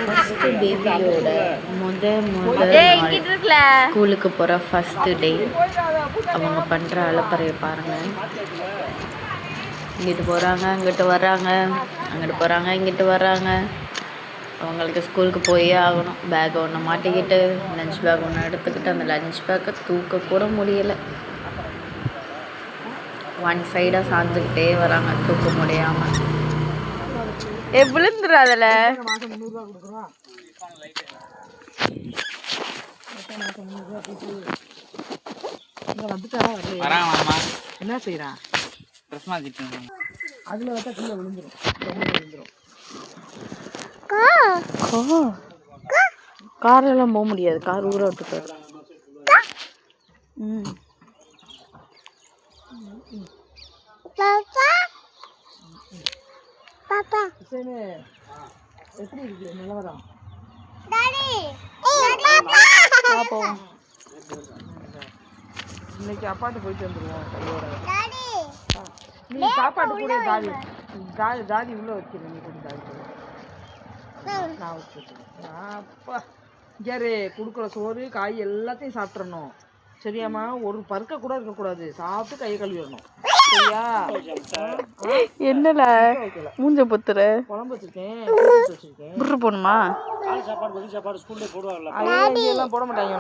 First பேபியோட முதல் ஸ்கூலுக்கு போகிற ஃபஸ்ட்டு டே அவங்க பண்ணுற அலப்பறையை பாருங்கள். இங்கிட்டு போகிறாங்க, அங்கிட்டு வர்றாங்க, அங்கிட்டு போகிறாங்க, இங்கிட்டு வர்றாங்க. அவங்களுக்கு ஸ்கூலுக்கு போயே ஆகணும். பேக் ஒன்று மாட்டிக்கிட்டு, லஞ்ச் பேக் ஒன்று எடுத்துக்கிட்டு, அந்த லஞ்ச் பேக்கை தூக்கக்கூட முடியலை. ஒன் சைடாக சாஞ்சுக்கிட்டே வராங்க, தூக்க முடியாமல். விழுந்துரு அதில். என்ன செய்யறான்? அதுல வச்சா கீழே விழுந்துரும். காரெல்லாம் போக முடியாது, கார் ஊற விட்டு. எப்படி இருக்கு நிலவரம்? இன்னைக்கு அப்பாட்டு போயிட்டு வந்துருவோம் கையோட. நீ சாப்பாடு கூட ஜாதி உள்ள வச்சிருங்க. நீ கொஞ்சம் ஜாதி நான் வச்சுருக்கேன். அப்பா யாரு கொடுக்குற சோறு காய் எல்லாத்தையும் சாப்பிட்றணும். சரியாம்மா? ஒரு பருக்க கூட இருக்கக்கூடாது. சாப்பிட்டு கையை கழுவிடணும். சரியா? என்னல மூஞ்ச புத்துற? குழம்பு வச்சிருக்கேன். போடணுமா? அதெல்லாம் போட மாட்டாங்க.